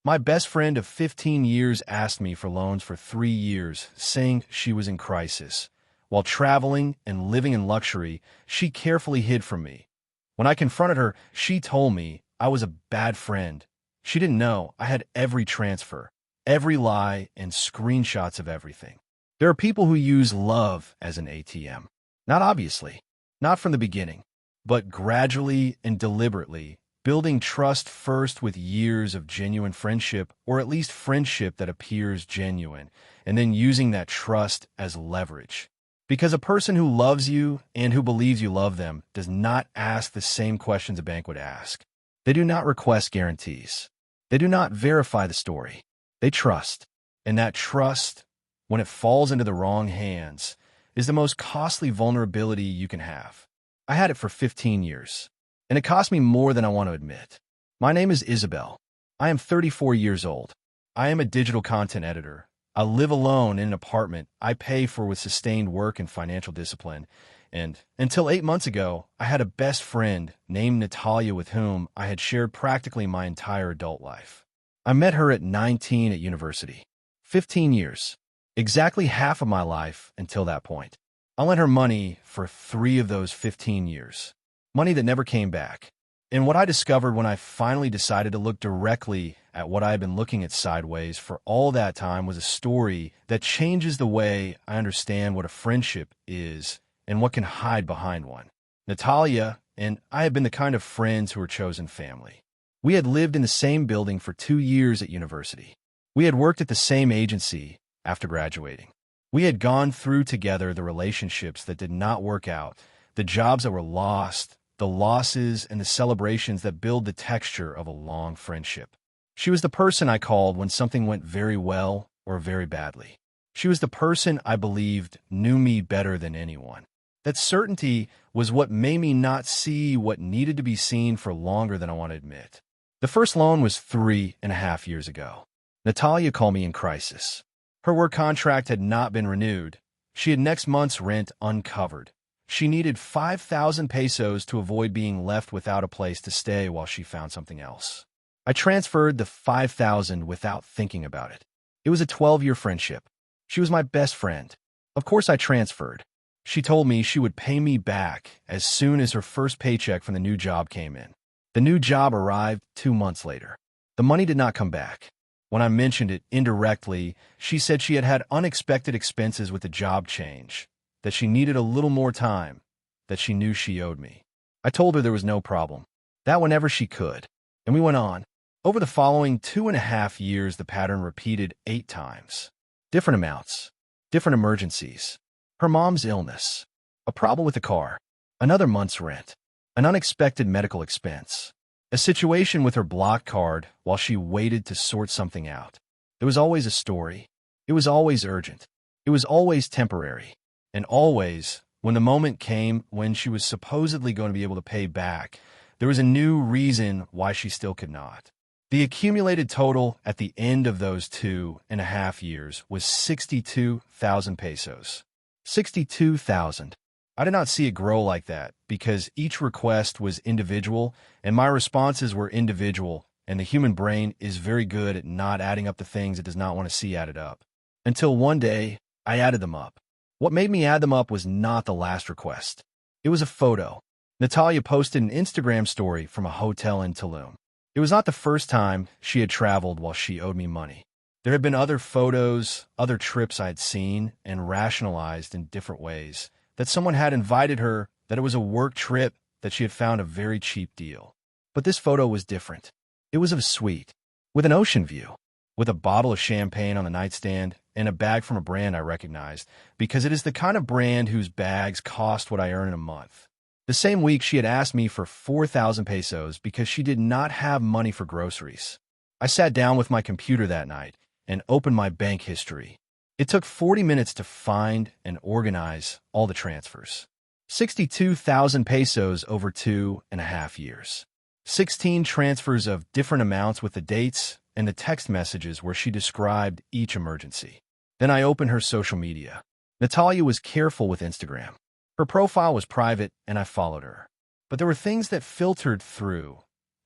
My best friend of 15 years asked me for loans for 3 years, saying she was in crisis. While traveling and living in luxury, she carefully hid from me. When I confronted her, she told me I was a bad friend. She didn't know I had every transfer, every lie, and screenshots of everything. There are people who use love as an ATM. Not obviously, not from the beginning, but gradually and deliberately, building trust first with years of genuine friendship, or at least friendship that appears genuine, and then using that trust as leverage. Because a person who loves you and who believes you love them does not ask the same questions a bank would ask. They do not request guarantees. They do not verify the story. They trust. And that trust, when it falls into the wrong hands, is the most costly vulnerability you can have. I had it for 15 years, and it cost me more than I want to admit. My name is Isabel. I am 34 years old. I am a digital content editor. I live alone in an apartment I pay for with sustained work and financial discipline. And until 8 months ago, I had a best friend named Natalia with whom I had shared practically my entire adult life. I met her at 19 at university. 15 years. Exactly half of my life until that point. I lent her money for 3 of those 15 years. Money that never came back. And what I discovered when I finally decided to look directly at what I had been looking at sideways for all that time was a story that changes the way I understand what a friendship is and what can hide behind one. Natalia and I had been the kind of friends who were chosen family. We had lived in the same building for 2 years at university. We had worked at the same agency after graduating. We had gone through together the relationships that did not work out, the jobs that were lost, the losses and the celebrations that build the texture of a long friendship. She was the person I called when something went very well or very badly. She was the person I believed knew me better than anyone. That certainty was what made me not see what needed to be seen for longer than I want to admit. The first loan was 3.5 years ago. Natalia called me in crisis. Her work contract had not been renewed. She had next month's rent uncovered. She needed 5,000 pesos to avoid being left without a place to stay while she found something else. I transferred the 5,000 without thinking about it. It was a 12-year friendship. She was my best friend. Of course I transferred. She told me she would pay me back as soon as her first paycheck from the new job came in. The new job arrived 2 months later. The money did not come back. When I mentioned it indirectly, she said she had had unexpected expenses with the job change, that she needed a little more time, that she knew she owed me. I told her there was no problem, that whenever she could, and we went on. Over the following 2.5 years, the pattern repeated 8 times. Different amounts, different emergencies. Her mom's illness, a problem with the car, another month's rent, an unexpected medical expense, a situation with her blocked card while she waited to sort something out. There was always a story. It was always urgent. It was always temporary. And always, when the moment came when she was supposedly going to be able to pay back, there was a new reason why she still could not. The accumulated total at the end of those 2.5 years was 62,000 pesos. 62,000. I did not see it grow like that because each request was individual and my responses were individual, and the human brain is very good at not adding up the things it does not want to see added up. Until one day, I added them up. What made me add them up was not the last request. It was a photo. Natalia posted an Instagram story from a hotel in Tulum. It was not the first time she had traveled while she owed me money. There had been other photos, other trips I had seen and rationalized in different ways, that someone had invited her, that it was a work trip, that she had found a very cheap deal. But this photo was different. It was of a suite, with an ocean view, with a bottle of champagne on the nightstand and a bag from a brand I recognized, because it is the kind of brand whose bags cost what I earn in a month. The same week, she had asked me for 4,000 pesos because she did not have money for groceries. I sat down with my computer that night and opened my bank history. It took 40 minutes to find and organize all the transfers. 62,000 pesos over 2.5 years. 16 transfers of different amounts with the dates and the text messages where she described each emergency. Then I opened her social media. Natalia was careful with Instagram. Her profile was private and I followed her. But there were things that filtered through.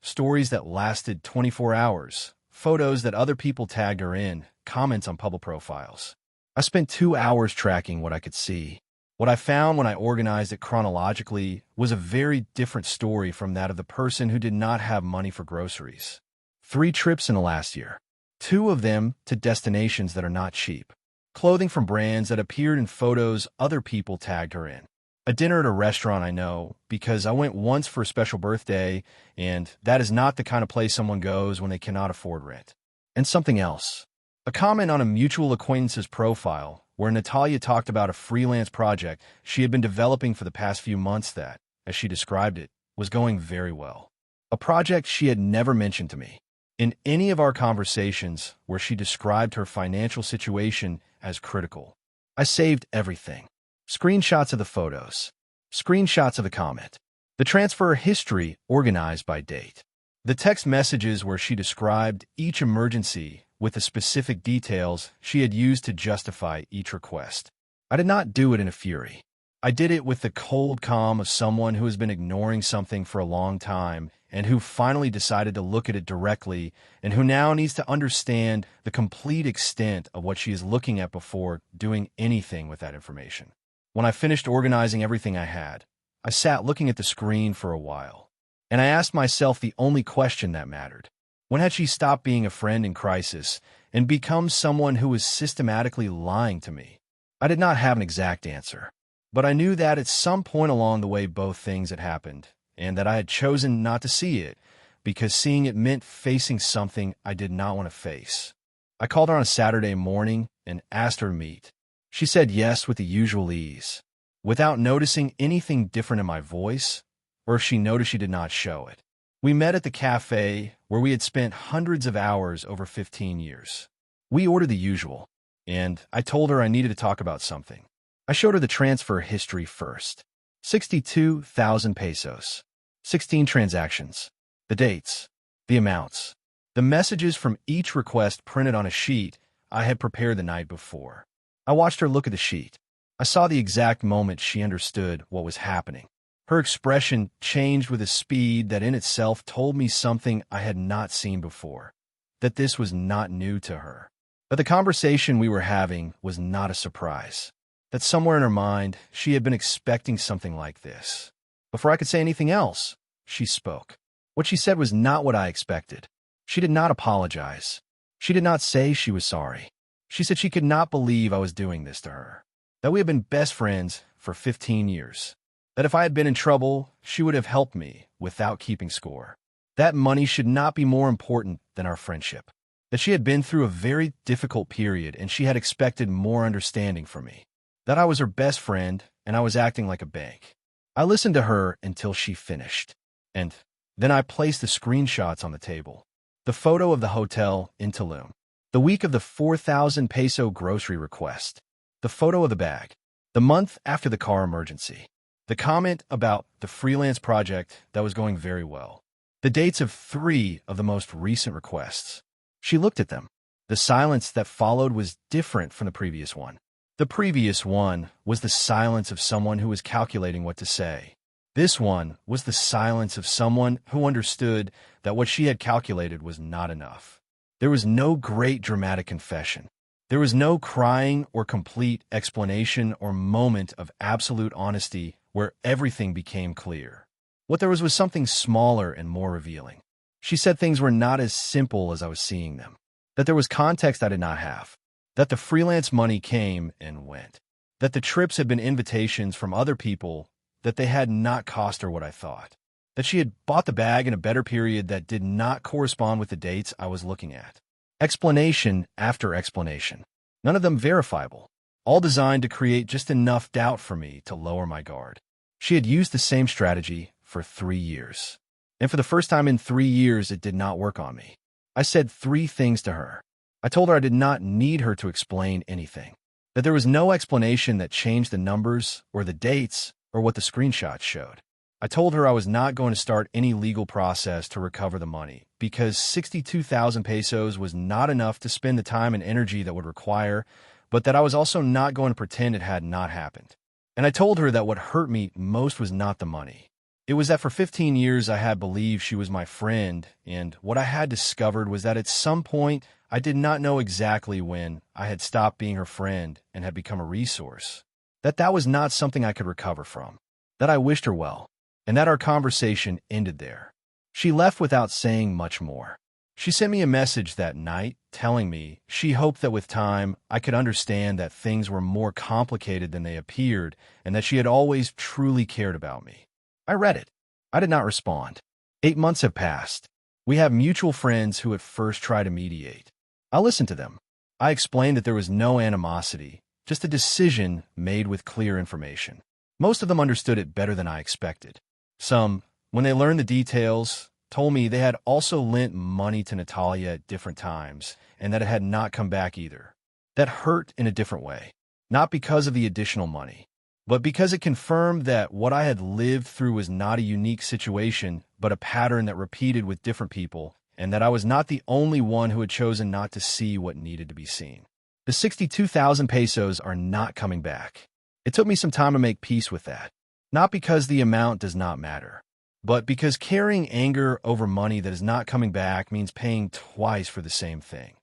Stories that lasted 24 hours, photos that other people tagged her in, comments on public profiles. I spent 2 hours tracking what I could see. What I found when I organized it chronologically was a very different story from that of the person who did not have money for groceries. 3 trips in the last year. 2 of them to destinations that are not cheap. Clothing from brands that appeared in photos other people tagged her in. A dinner at a restaurant I know because I went once for a special birthday, and that is not the kind of place someone goes when they cannot afford rent. And something else. A comment on a mutual acquaintance's profile where Natalia talked about a freelance project she had been developing for the past few months that, as she described it, was going very well. A project she had never mentioned to me in any of our conversations where she described her financial situation as critical. I saved everything. Screenshots of the photos. Screenshots of the comment. The transfer history organized by date. The text messages where she described each emergency with the specific details she had used to justify each request. I did not do it in a fury. I did it with the cold calm of someone who has been ignoring something for a long time and who finally decided to look at it directly and who now needs to understand the complete extent of what she is looking at before doing anything with that information. When I finished organizing everything I had, I sat looking at the screen for a while, and I asked myself the only question that mattered. When had she stopped being a friend in crisis and become someone who was systematically lying to me? I did not have an exact answer, but I knew that at some point along the way both things had happened, and that I had chosen not to see it, because seeing it meant facing something I did not want to face. I called her on a Saturday morning and asked her to meet. She said yes with the usual ease, without noticing anything different in my voice, or if she noticed she did not show it. We met at the cafe where we had spent hundreds of hours over 15 years. We ordered the usual, and I told her I needed to talk about something. I showed her the transfer history first. 62,000 pesos. 16 transactions. The dates. The amounts. The messages from each request printed on a sheet I had prepared the night before. I watched her look at the sheet. I saw the exact moment she understood what was happening. Her expression changed with a speed that in itself told me something I had not seen before, that this was not new to her. But the conversation we were having was not a surprise, that somewhere in her mind she had been expecting something like this. Before I could say anything else, she spoke. What she said was not what I expected. She did not apologize. She did not say she was sorry. She said she could not believe I was doing this to her, that we had been best friends for 15 years. That if I had been in trouble, she would have helped me without keeping score. That money should not be more important than our friendship. That she had been through a very difficult period and she had expected more understanding from me. That I was her best friend and I was acting like a bank. I listened to her until she finished. And then I placed the screenshots on the table. The photo of the hotel in Tulum. The week of the 4,000 peso grocery request. The photo of the bag. The month after the car emergency. The comment about the freelance project that was going very well. The dates of 3 of the most recent requests. She looked at them. The silence that followed was different from the previous one. The previous one was the silence of someone who was calculating what to say. This one was the silence of someone who understood that what she had calculated was not enough. There was no great dramatic confession. There was no crying or complete explanation or moment of absolute honesty where everything became clear. What there was something smaller and more revealing. She said things were not as simple as I was seeing them, that there was context I did not have, that the freelance money came and went, that the trips had been invitations from other people, that they had not cost her what I thought, that she had bought the bag in a better period that did not correspond with the dates I was looking at. Explanation after explanation, none of them verifiable, all designed to create just enough doubt for me to lower my guard. She had used the same strategy for 3 years. And for the first time in 3 years, it did not work on me. I said 3 things to her. I told her I did not need her to explain anything, that there was no explanation that changed the numbers or the dates or what the screenshots showed. I told her I was not going to start any legal process to recover the money because 62,000 pesos was not enough to spend the time and energy that would require, but that I was also not going to pretend it had not happened. And I told her that what hurt me most was not the money, It was that for 15 years I had believed she was my friend, and what I had discovered was that at some point I did not know exactly when I had stopped being her friend and had become a resource. That was not something I could recover from. That I wished her well, and that our conversation ended there. She left without saying much more. She sent me a message that night telling me she hoped that with time I could understand that things were more complicated than they appeared and that she had always truly cared about me. I read it. I did not respond. 8 months have passed. We have mutual friends who at first try to mediate. I listened to them. I explained that there was no animosity, just a decision made with clear information. Most of them understood it better than I expected. Some, when they learned the details, told me they had also lent money to Natalia at different times and that it had not come back either. That hurt in a different way, not because of the additional money, but because it confirmed that what I had lived through was not a unique situation, but a pattern that repeated with different people, and that I was not the only one who had chosen not to see what needed to be seen. The 62,000 pesos are not coming back. It took me some time to make peace with that, not because the amount does not matter, but because carrying anger over money that is not coming back means paying twice for the same thing.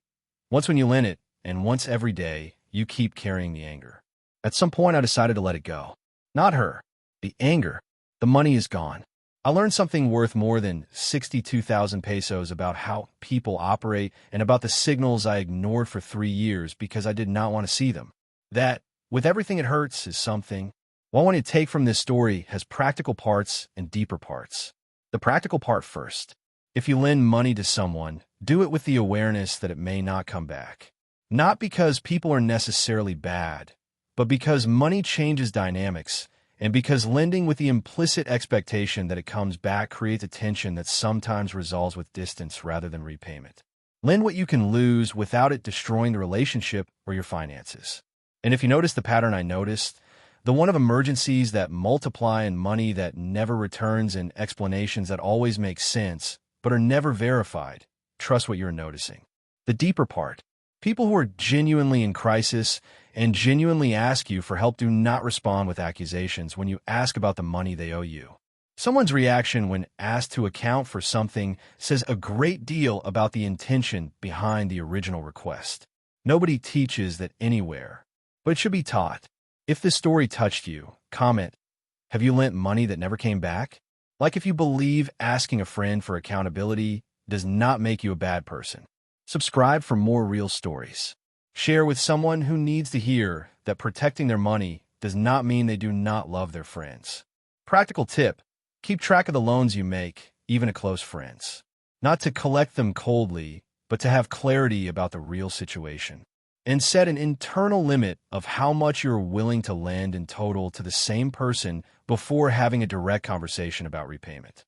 Once when you lend it, and once every day, you keep carrying the anger. At some point, I decided to let it go. Not her. The anger. The money is gone. I learned something worth more than 62,000 pesos about how people operate and about the signals I ignored for 3 years because I did not want to see them. That, with everything it hurts, is something. What I want to take from this story has practical parts and deeper parts. The practical part first. If you lend money to someone, do it with the awareness that it may not come back. Not because people are necessarily bad, but because money changes dynamics, and because lending with the implicit expectation that it comes back creates a tension that sometimes resolves with distance rather than repayment. Lend what you can lose without it destroying the relationship or your finances. And if you notice the pattern I noticed, the one of emergencies that multiply and money that never returns and explanations that always make sense but are never verified, trust what you're noticing. The deeper part. People who are genuinely in crisis and genuinely ask you for help do not respond with accusations when you ask about the money they owe you. Someone's reaction when asked to account for something says a great deal about the intention behind the original request. Nobody teaches that anywhere, but it should be taught. If this story touched you, comment, have you lent money that never came back? Like if you believe asking a friend for accountability does not make you a bad person. Subscribe for more real stories. Share with someone who needs to hear that protecting their money does not mean they do not love their friends. Practical tip, keep track of the loans you make, even to close friends. Not to collect them coldly, but to have clarity about the real situation. And set an internal limit of how much you're willing to lend in total to the same person before having a direct conversation about repayment.